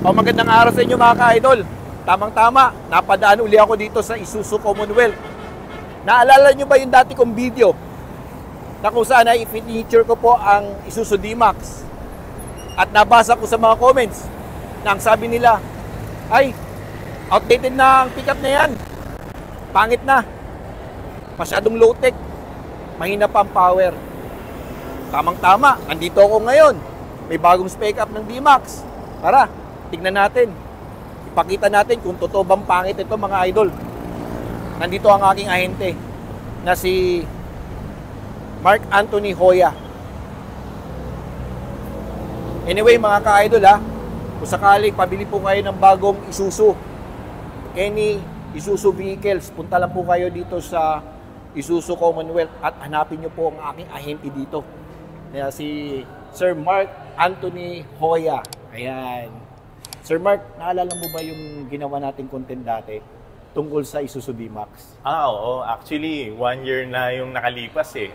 O magandang araw sa inyo mga ka-idol. Tamang-tama, napadaan uli ako dito sa Isuzu Commonwealth. Naalala nyo ba yung dati kong video na kung saan ay i-feature ko po ang Isuzu D-Max? At nabasa ko sa mga comments na ang sabi nila, ay, outdated na ang pickup na yan. Pangit na. Masyadong low-tech. Mahina pa ang power. Tamang-tama, andito ako ngayon. May bagong spec up ng D-Max. Tara, tignan natin. Ipakita natin kung totoo bang pangit ito mga idol. Nandito ang aking ahente na si Mark Anthony Hoya. Anyway mga ka-idol kung sakaling pabili po kayo ng bagong Isuzu, any Isuzu vehicles, punta lang po kayo dito sa Isuzu Commonwealth at hanapin nyo po ang aking ahente dito. Kaya si Sir Mark Anthony Hoya. Ayan. Sir Mark, naalala mo ba yung ginawa nating content dati tungkol sa Isuzu D-Max? Oo. Actually, 1 year na yung nakalipas eh.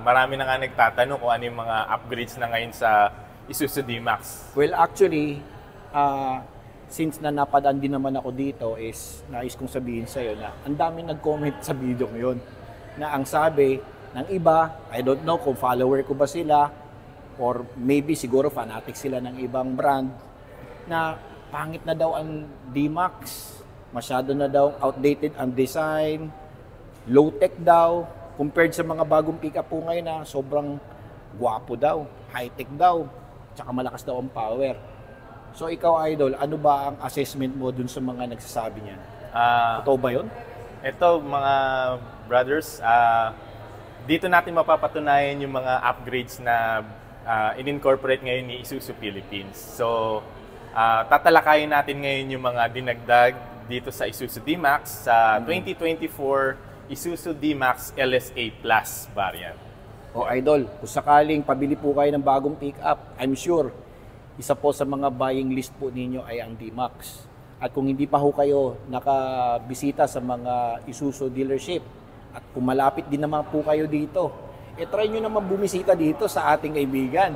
Marami na nga nagtatanong kung ano yung mga upgrades na ngayon sa Isuzu D-Max. Well, actually, since na napadaan din naman ako dito is nais kong sabihin sa'yo na ang daming nag-comment sa video ngayon na ang sabi ng iba, I don't know kung follower ko ba sila or maybe siguro fanatic sila ng ibang brand, na pangit na daw ang D-Max, masyado na daw outdated ang design, low-tech daw, compared sa mga bagong pick-up po ngayon na sobrang gwapo daw, high-tech daw, tsaka malakas daw ang power. So ikaw idol, ano ba ang assessment mo dun sa mga nagsasabi niyan? Totoo ba yun? Ito mga brothers, dito natin mapapatunayan yung mga upgrades na in-incorporate ngayon ni Isuzu Philippines. So, tatalakayin natin ngayon yung mga dinagdag dito sa Isuzu D-Max sa 2024 Isuzu D-Max LSA Plus variant. O idol, kung sakaling pabili po kayo ng bagong pick-up, I'm sure isa po sa mga buying list po ninyo ay ang D-Max. At kung hindi pa ho kayo nakabisita sa mga Isuzu dealership at kung malapit din naman po kayo dito, try nyo naman bumisita dito sa ating kaibigan.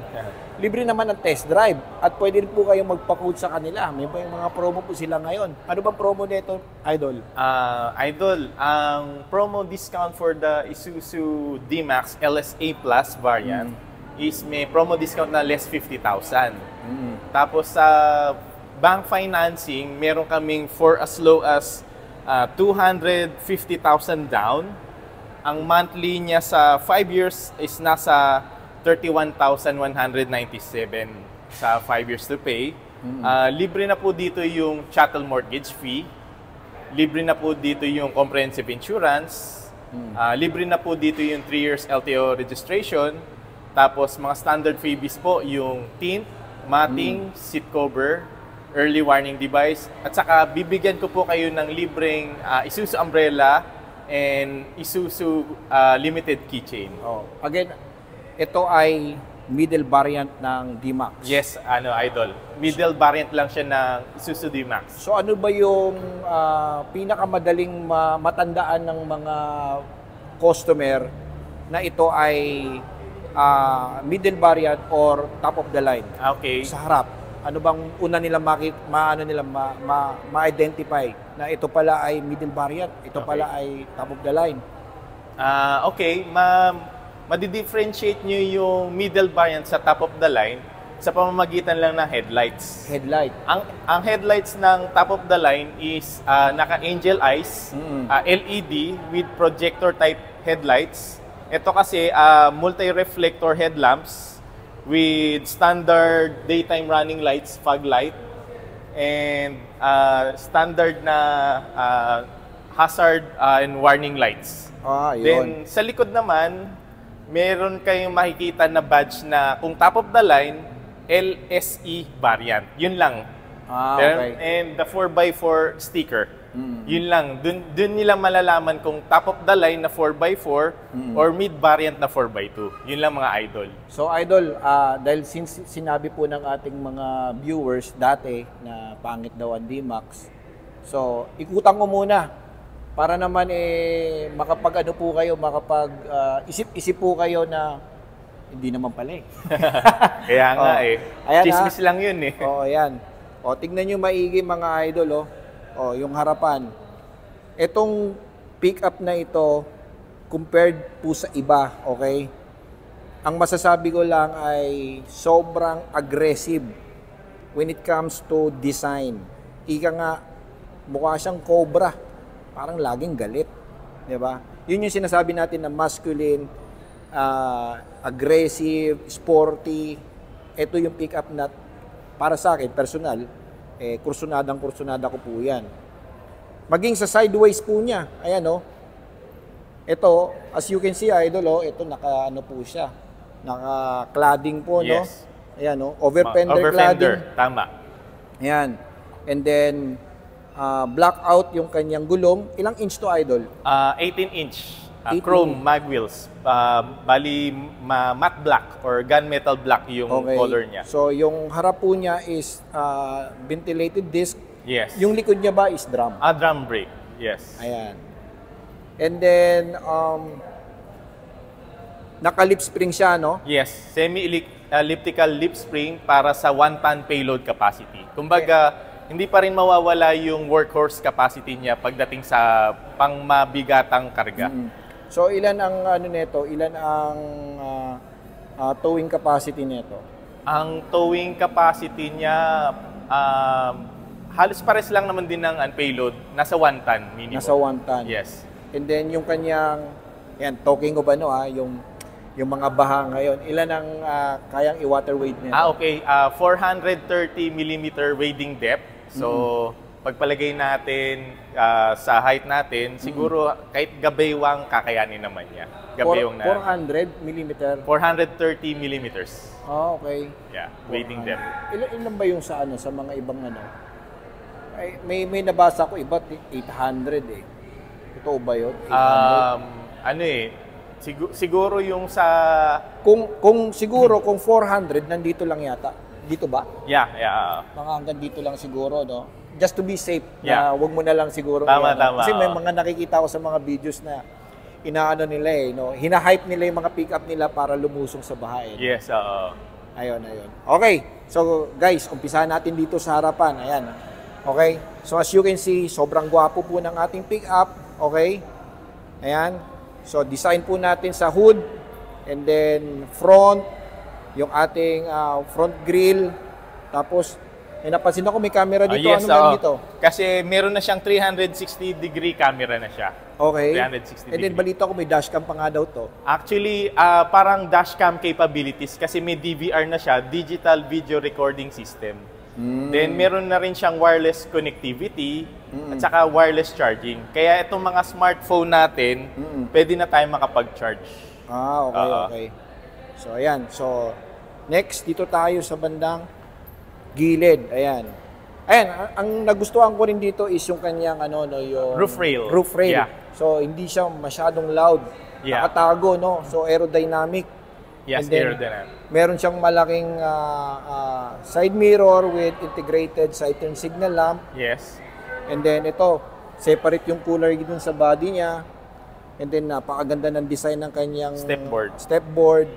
Libre naman ang test drive at pwede rin po kayong magpa-quote sa kanila. May mga promo po sila ngayon. Ano bang promo nito, idol? Idol, ang promo discount for the Isuzu D-Max LSA Plus variant is may promo discount na less 50,000. Tapos sa bank financing, meron kaming for as low as 250,000 down. Ang monthly niya sa 5 years is nasa 31,197 sa 5 years to pay. Libre na po dito yung chattel mortgage fee. Libre na po dito yung comprehensive insurance. Libre na po dito yung 3 years LTO registration. Tapos mga standard freebies po yung tint, matting, seat cover, early warning device. At saka bibigyan ko po kayo ng libreng Isuzu umbrella and Isuzu limited keychain. Again, ito ay middle variant ng D-Max. Yes, idol. Middle variant lang siya ng Isuzu D-Max. So ano ba yung pinakamadaling matandaan ng mga customer na ito ay middle variant or top of the line? Okay. Sa harap. Ano bang una nila ma-identify na ito pala ay middle variant, ito pala ay top of the line? Okay, madi-differentiate nyo yung middle variant sa top of the line sa pamamagitan lang ng headlights. Headlight. Ang headlights ng top of the line is naka-angel eyes, LED with projector type headlights. Ito kasi multi-reflector headlamps with standard daytime running lights, fog light, and standard na hazard and warning lights. Yun. Then sa likod naman, meron kayong makikita na badge na kung top of the line, LSE variant. Yun lang. Okay. And the 4x4 sticker. Yun lang. Dun nila malalaman kung top of the line na 4x4 or mid variant na 4x2. Yun lang mga idol. So idol, dahil since sinabi po ng ating mga viewers dati na pangit daw ang D-Max, so ikutan ko muna para naman makapag-ano po kayo, isip-isip po kayo na hindi naman pala eh. Kaya nga Ayan, chismis lang yun eh. Oo, ayan. O, tignan nyo maigi mga idol, oh. O, yung harapan. Itong pickup na ito, compared po sa iba, okay? Ang masasabi ko lang ay sobrang aggressive when it comes to design. Ika nga, mukha siyang cobra. Parang laging galit. Diba? Yun yung sinasabi natin na masculine, aggressive, sporty. Ito yung pickup na para sa akin, personal, kursunada ko po yan. Maging sa sideways po niya, ayan o. Ito, as you can see, idol, oh, ito naka-ano po siya. Naka-cladding po, no? Yes. Ayan o, over-fender cladding. Tama. Ayan. And then, black out yung kanyang gulong. Ilang inch to, idol? 18-inch. 18. Chrome mag wheels. Bali, matte black or gunmetal black yung color niya. So, yung harap po niya is ventilated disc. Yes. Yung likod niya ba is drum? Drum brake. Yes. Ayan. And then, naka-lip spring siya, no? Yes. Semi-elliptical lip spring para sa 1-ton payload capacity. Kumbaga, hindi pa rin mawawala yung workhorse capacity niya pagdating sa pangmabigatang karga. So, ilan ang ano nito? Ilan ang towing capacity nito? Ang towing capacity niya, halos pares lang naman din ng payload. Nasa 1 ton minimum. Nasa 1 ton. Yes. And then, yung kanyang, yan, talking of ano yung mga baha ngayon, ilan ang kayang i-water weight nito? Okay. 430 mm wading depth. So, pagpalagay natin sa height natin, siguro kahit gabaywang kakayanin naman niya. Gabaywang na 400 mm? 430 millimeters. Okay. Yeah, wading depth. Ilan ba yung sa ano, sa mga ibang ano? Ay, may nabasa ko iba 800 eh. Totoo ba yun? 800? Siguro yung sa kung siguro kung 400 nandito lang yata. Dito ba? Yeah. Mga hanggang dito lang siguro, no? Just to be safe, Yeah. na wag mo na lang siguro. Tama. Kasi may mga nakikita ko sa mga videos na inaano nila no? Hina-hype nila yung mga pick-up nila para lumusong sa baha. Yes, Ayun. Okay. So, guys, umpisahan natin dito sa harapan. Ayan. Okay? So, as you can see, sobrang gwapo po ng ating pick-up. Okay? Ayan. So, design po natin sa hood. And then, front. Yung ating front grille. Tapos, napansin ako may camera dito. Yes, ano dito? Kasi meron na siyang 360-degree camera na siya. Okay. 360 And then, balita ko may dashcam pa nga daw to. Actually, parang dashcam capabilities kasi may DVR na siya, Digital Video Recording System. Then, meron na rin siyang wireless connectivity at saka wireless charging. Kaya itong mga smartphone natin, pwede na tayo makapag-charge. Okay. So, ayan. So, next, dito tayo sa bandang gilid. Ayan. Ang nagustuhan ko rin dito is yung kanyang yung Roof rail. Roof rail. Yeah. So, hindi siya masyadong loud. Yeah. Nakatago, no? So, aerodynamic. Yes, And then, aerodynamic. Meron siyang malaking side mirror with integrated side turn signal lamp. Yes. And then, ito, separate yung cooler dun sa body niya. And then, napakaganda ng design ng kanyang stepboard.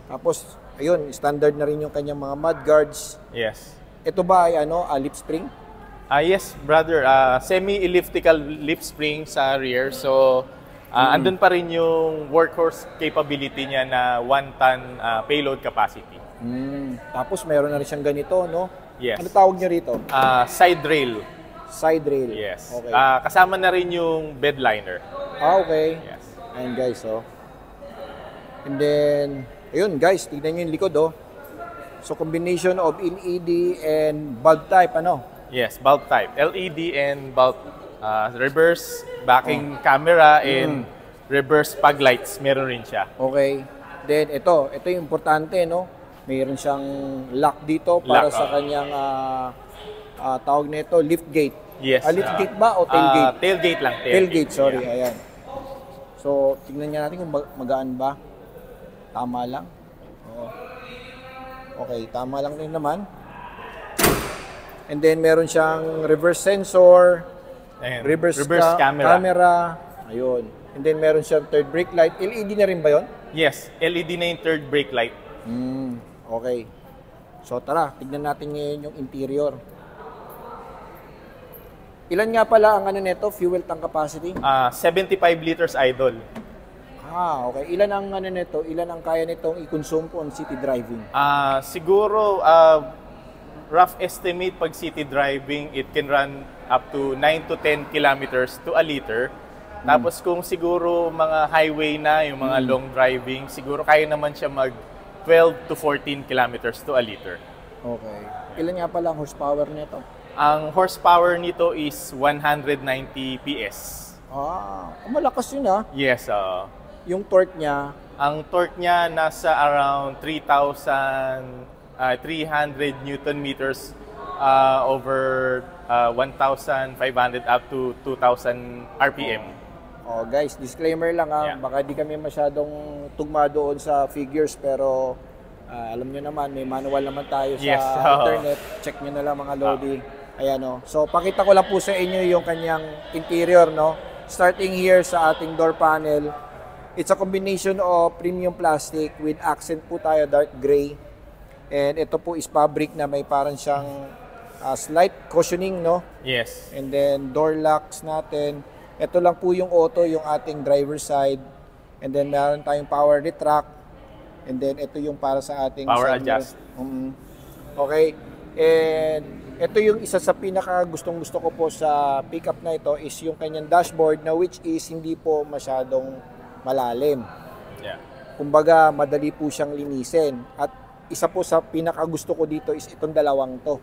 Tapos, ayun, standard na rin yung kanyang mga mudguards. Yes. Ito ba ay lip spring? Yes, brother. Semi-elliptical lip spring sa rear. So, andun pa rin yung workhorse capability niya na 1-ton payload capacity. Tapos, meron na rin siyang ganito, no? Yes. Ano tawag niyo rito? Side rail. Side rail. Yes. Okay. Kasama na rin yung bed liner. Okay. Yes. Ayan, guys, And then, ayun, guys, tignan nyo yung likod, So, combination of LED and bulb type, Yes, bulb type. LED and bulb. Reverse backing camera and reverse fog lights. Meron rin siya. Okay. Then, ito yung importante, no? Mayroon siyang lock dito para sa kanyang tawag nito, lift gate. Yes. Lift gate ba o tailgate? Tailgate lang. Tailgate, sorry. Yeah. Ayan. So, tingnan niya natin kung magaan ba. Tama lang. Oo. Okay, tama lang din naman. And then, meron siyang reverse sensor, reverse camera. Ayun. And then, meron siyang third brake light. LED na rin ba yun? Yes, LED na yung third brake light. Okay. So, tara, tignan natin ngayon yung interior. Ilan nga pala ang ano nito, fuel tank capacity? 75 liters idle. Okay. Ilan ang ano nito? Ilan ang kaya nitong i-consume on city driving? Siguro, rough estimate pag city driving, it can run up to 9 to 10 kilometers to a liter. Tapos kung siguro mga highway na, yung mga long driving, siguro kaya naman siya mag 12 to 14 kilometers to a liter. Okay. Ilan nga pala ang horsepower nito? Ang horsepower nito is 190 PS. Malakas yun Yes. Yung torque niya? Ang torque niya nasa around 300 Newton meters over 1,500 up to 2,000 RPM. Guys, disclaimer lang baka di kami masyadong tugma doon sa figures pero alam nyo naman, may manual naman tayo sa internet. Check nyo na lang mga Lodi. Ayan So, pakita ko lang po sa inyo yung kanyang interior, no? Starting here sa ating door panel. It's a combination of premium plastic with accent po tayo, dark gray. And ito po is fabric na may parang siyang slight cushioning, no? Yes. And then door locks natin. Ito lang po yung auto, yung ating driver side. And then meron tayong power retract. And then ito yung para sa ating power adjust. Okay. And ito yung isa sa pinaka gustong-gusto ko po sa pickup na ito is yung kanyang dashboard na which is hindi po masyadong malalim. Yeah. Kumbaga, madali po siyang linisin. At isa po sa pinaka gusto ko dito is itong dalawang to.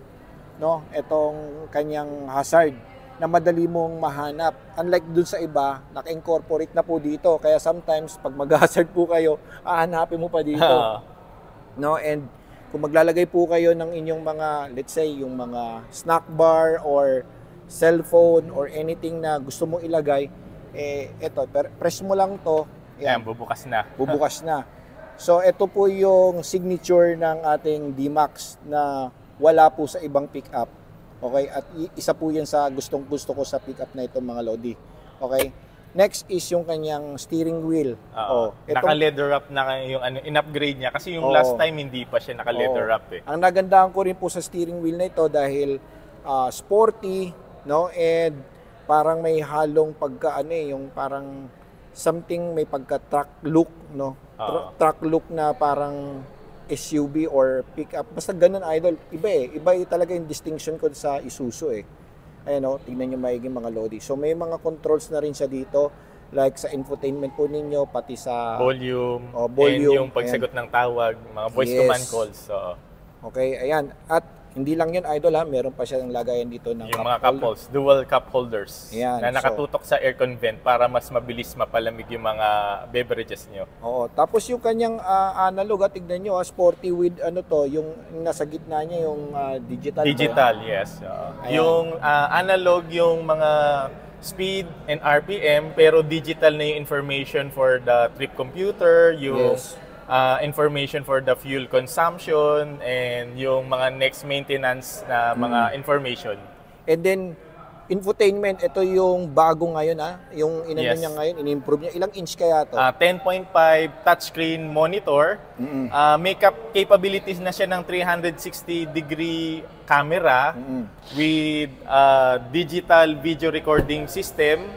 No? Itong kanyang hazard na madali mong mahanap. Unlike dun sa iba, naka-incorporate na po dito. Kaya sometimes, pag mag-hazard po kayo, hahanapin mo pa dito. No? And kung maglalagay po kayo ng inyong mga, let's say, yung mga snack bar or cellphone or anything na gusto mong ilagay, eto, press mo lang to. Ayan, bubukas na. Bubukas na. So, ito po yung signature ng ating D-Max na wala po sa ibang pickup. Okay? At isa po yan sa gustong-gusto ko sa pickup na ito, mga Lodi. Okay? Next is yung kanyang steering wheel. Naka-leather wrap na yung in-upgrade niya kasi yung last time hindi pa siya naka-leather wrap Ang nagandahan ko rin po sa steering wheel na ito dahil sporty, no? And parang may halong pagka yung parang something may pagka-truck look, no? Truck look na parang SUV or pickup. Basta ganun, idol. Iba talaga yung distinction ko sa Isuzu Ayan tingnan nyo maiging mga Lodi. So may mga controls na rin siya dito. Like sa infotainment po ninyo, pati sa volume, volume and yung pagsagot ng tawag, mga voice command calls. Okay, ayan. At hindi lang yun, idol meron pa siyang lagayan dito ng yung mga cup holders, dual cup holders ayan, na nakatutok sa aircon vent para mas mabilis mapalamig yung mga beverages nyo. Tapos yung kanyang analog, tignan nyo, sporty with yung nasa gitna niya, yung digital. Digital, yes. Yung analog, yung mga speed and RPM, pero digital na yung information for the trip computer, yung information for the fuel consumption, and yung mga next maintenance na mga information. And then, infotainment, ito yung bago ngayon yung niya ngayon, in-improve niya. Ilang inch kaya to? 10.5 touchscreen monitor. May capabilities na siya ng 360-degree camera with digital video recording system.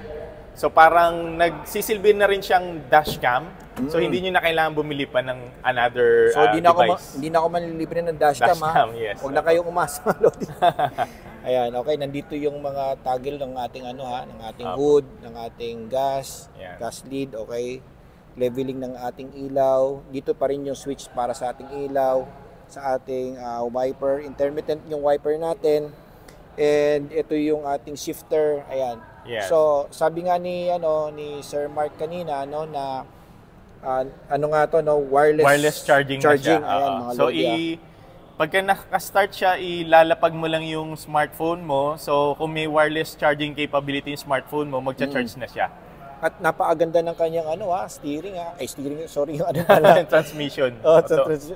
So parang nagsisilbi na rin siyang dashcam. So hindi niyo na kailangan bumili pa ng another device. Hindi na ako manlilibre ng dashcam. Yes. Huwag na kayong umasa. Ayan, okay, nandito yung mga toggle ng ating ng ating hood, ng ating gas lead, okay. Leveling ng ating ilaw. Dito pa rin yung switch para sa ating ilaw, sa ating wiper, intermittent yung wiper natin. And ito yung ating shifter, ayan. Yes. So, sabi nga ni Sir Mark kanina na wireless charging na siya. Ayan, mga so pagka naka-start siya, ilalapag mo lang yung smartphone mo. So kung may wireless charging capability yung smartphone mo, magcha-charge na siya. At napakaganda ng kanyang steering sorry, yung pala. Transmission.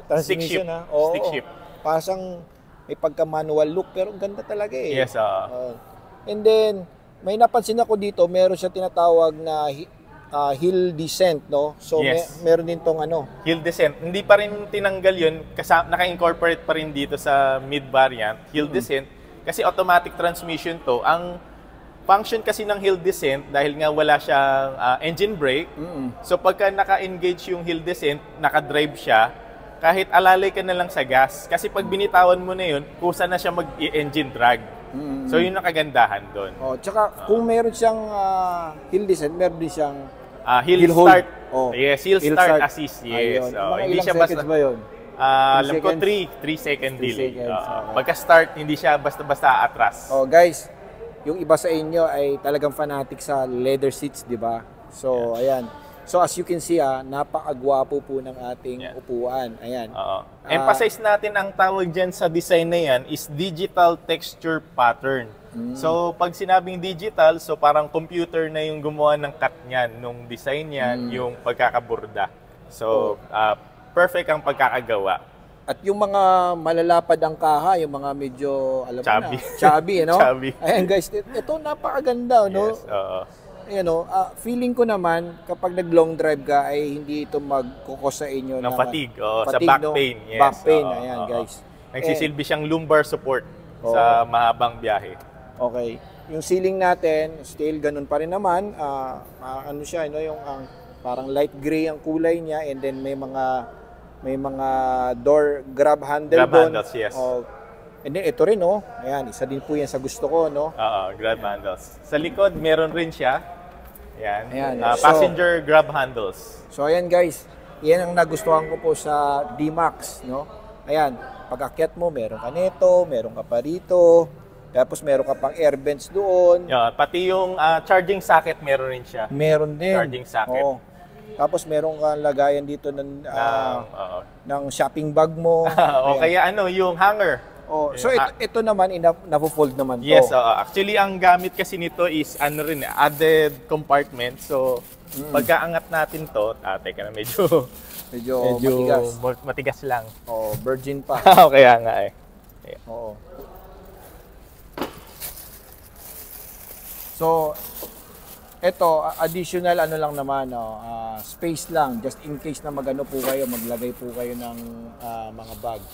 Transmission Stick shift. Pasang may pagka-manual look pero ang ganda talaga Yes. And then may napansin ako dito, meron siya tinatawag na hill descent, no? So meron din tong hill descent. Hindi pa rin tinanggal 'yun kasi naka-incorporate pa rin dito sa mid variant, hill descent kasi automatic transmission to. Ang function kasi ng hill descent, dahil nga wala siyang engine brake, so pagka naka-engage yung hill descent, naka-drive siya, kahit alalay ka na lang sa gas. Kasi pag binitawan mo na yun, kusa na siya mag-engine drag. So yun ang kagandahan doon. Oh, tsaka kung meron siyang hill descent, meron din siyang Hill hold. start. Oh. Yes, hill start assist. Yes. Ayun. Oh, Mga hindi ilang siya seconds basta ba yun? alam ko seconds? 3 second 3 delay. seconds, okay. Pagka-start, hindi siya basta-basta atras. Oh, guys, yung iba sa inyo ay talagang fanatic sa leather seats, di ba? So, ayan. So, as you can see, napakagwapo po ng ating upuan. Ayan. Oo. Emphasize natin ang tawag dyan sa design na yan is digital texture pattern. So, pag sinabing digital, so parang computer na yung gumawa ng cut niyan, nung design niyan, yung pagkakaburda. So, perfect ang pagkakagawa. At yung mga malalapad ang kaha, yung mga medyo, alam mo Chubby. na, chubby, ano? Chubby. Ayan guys, ito napakaganda, no? Yes, oo. Ayan, feeling ko naman, kapag nag-long drive ka, ay hindi ito magkukos sa inyo ng fatigue, sa fatigue, back no? pain. Yes, Back pain, oo, ayan oo. guys. Nagsisilbi siyang lumbar support sa mahabang biyahe. Okay. Yung ceiling natin, still ganun pa rin naman. Ano siya, yung parang light gray ang kulay niya, and then may mga door grab handle doon. Handles, yes. And then ito rin, ayan, isa din po yan sa gusto ko, no? Grab handles. Sa likod, meron rin siya. Ayan. Ayan. Passenger grab handles. So ayan guys, yan ang nagustuhan ko po sa D-Max, no? Ayan, pag-akyat mo, meron ka nito, meron ka pa rito. Tapos meron ka pang air vents doon. Pati yung charging socket meron rin siya. Meron din. Charging socket. Oo. Tapos meron kang lagayan dito ng shopping bag mo. O kaya yung hanger. So ito naman, na-fold naman to. Yes, actually ang gamit kasi nito is added compartment. So pagkaangat natin to, teka na medyo matigas lang. Virgin pa. Kaya nga Oo. So, ito, additional lang naman, space lang, just in case na magano po kayo, maglagay po kayo ng mga bag.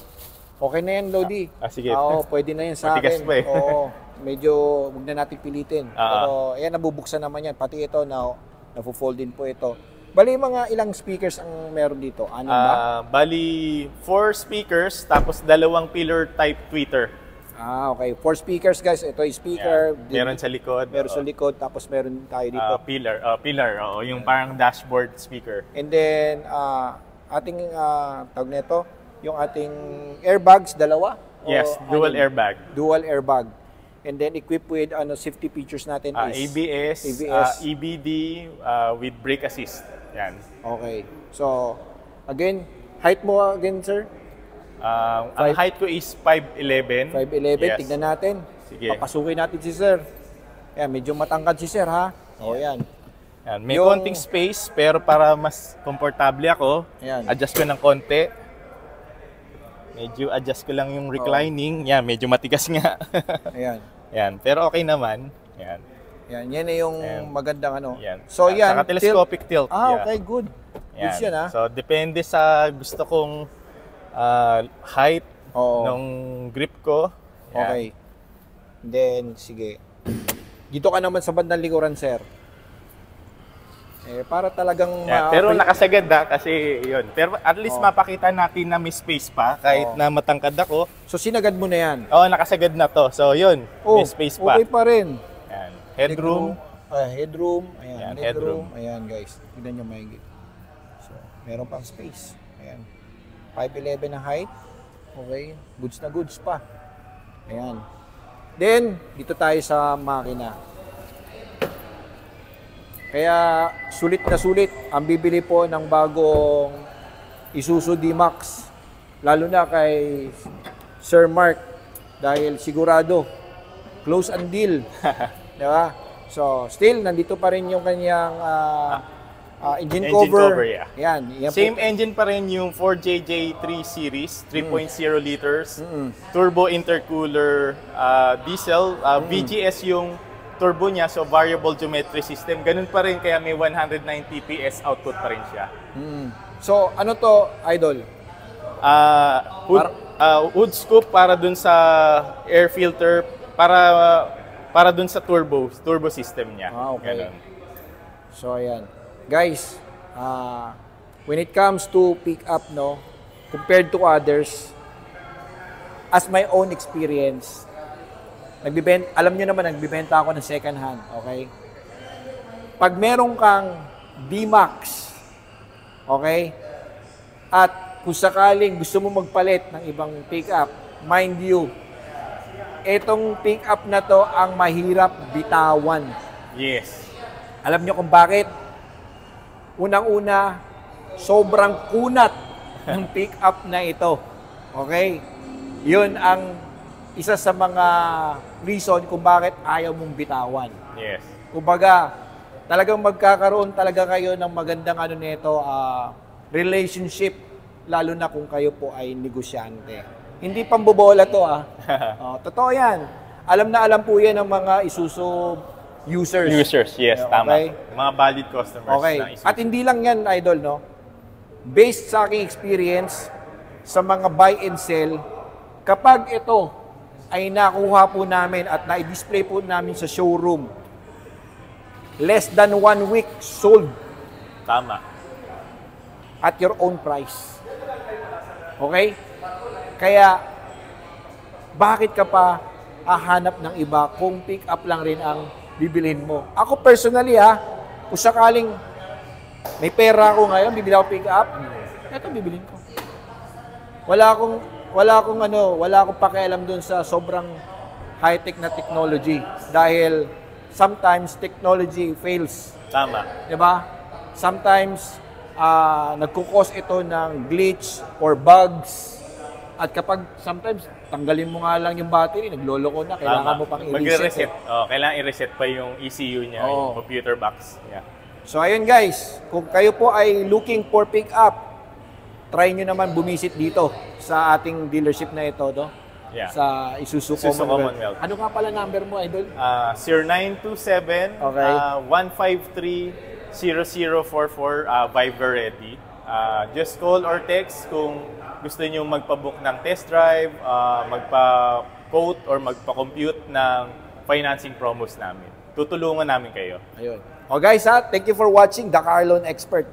Okay na yan, Lodi. Sige. Pwede na yan sa matigas akin. Pa Medyo huwag na natin pilitin. Pero, ayan, nabubuksan naman yan. Pati ito, na-fold din po ito. Bali, mga ilang speakers ang meron dito? Ano ba? Bali, 4 speakers, tapos 2 pillar type tweeter. Okay. 4 speakers, guys. Ito ay speaker. Meron sa likod. Meron sa likod. Tapos meron tayo dito. Pillar. Yung parang dashboard speaker. And then, ating, tawag nito, yung ating airbags, 2? Yes, dual airbag. Dual airbag. And then, equipped with safety features natin is ABS, EBD, with brake assist. Yan. Okay. So, again, height mo again, sir? Ang height ko is 5'11". 5'11", Yes. tignan natin. Sige. Papasukin natin si sir. Yan, medyo matangkad si sir, ha? Yan. Yan. May konting space, pero para mas komportable ako, adjust ko ng konti. Medyo adjust ko lang yung reclining. Yan, medyo matigas nga. Ayan. Yan, pero okay naman. Yan. Yan na yung magandang Yan. So, yan. Saka telescopic tilt. Okay, good. Good yan, ha? So, depende sa gusto kong height ng grip ko. Yan. Okay. Then, sige. Dito ka naman sa bandang likuran, sir. Para talagang... pero nakasagad kasi yun. Pero at least mapakita natin na may space pa kahit na matangkad ako. So, sinagad mo na yan? Nakasagad na to. So, yun. May space pa. Okay pa rin. Yan. Headroom. Headroom. Ayan, Yan, headroom. Ayan, guys. Tignan nyo mahigit. So, meron pang space. Ayan. 5'11" na height. Okay. Goods na goods pa. Ayan. Then, dito tayo sa makina. Kaya, sulit na sulit ang bibili po ng bagong Isuzu D-Max. Lalo na kay Sir Mark. Dahil sigurado, close and deal. Diba? So, still, nandito pa rin yung kanyang engine cover. Yan. Same engine pa rin yung 4JJ3 series, 3.0 liters, turbo intercooler diesel, VGS yung turbo niya, so variable geometry system. Ganun pa rin, kaya may 190 PS output pa rin siya. So, ano to, Idol? Wood scoop para dun sa air filter, para para dun sa turbo system niya. Okay. Ganun. So, ayan. Guys, when it comes to pick up, no, compared to others, as my own experience, alam nyo naman, nagbibenta ako ng second hand, okay? Pag meron kang D-Max, okay, at kung sakaling gusto mo magpalit ng ibang pick-up, mind you, etong pick-up na to ang mahirap bitawan. Yes. Alam nyo kung bakit? Unang-una, sobrang kunat ng pick-up na ito. Okay? Yun ang isa sa mga reason kung bakit ayaw mong bitawan. Yes. Kumbaga, talagang magkakaroon talaga kayo ng magandang nito, relationship, lalo na kung kayo po ay negosyante. Hindi pambobola to totoo yan. Alam na alam po yan ng mga Isuzu users. Users, yes, Okay? tama. Mga valid customers Okay. ng Isuzu. At hindi lang yan, Idol, no? Based sa aking experience sa mga buy and sell, kapag ito ay nakuha po namin at na-display po namin sa showroom, less than 1 week sold Tama. at your own price. Okay? Kaya, bakit ka pa hahanap ng iba kung pick up lang rin ang bibilhin mo? Ako personally kung sakaling may pera ako ngayon, bibili ako pick up, eto bibilhin ko. Wala akong pakialam dun sa sobrang high-tech na technology dahil sometimes technology fails. Tama. 'Di ba? Sometimes nagkukos ito ng glitch or bugs. At kapag sometimes tanggalin mo nga lang yung battery, nagloloko na, kailangan mo pang i-reset. Kailangan i-reset pa yung ECU niya, yung computer box. Yeah. So ayun guys, kung kayo po ay looking for pick up, try nyo naman bumisit dito sa ating dealership na ito, Yeah. sa Isuzu Commonwealth. Ano nga pala number mo, Idol? 0927 Okay. 153-0044 Viber ready. Just call or text kung gusto niyo magpa-book ng test drive, magpa-quote or magpa-compute ng financing promos namin. Tutulungan namin kayo. Ayun. O guys thank you for watching The Car Loan Expert.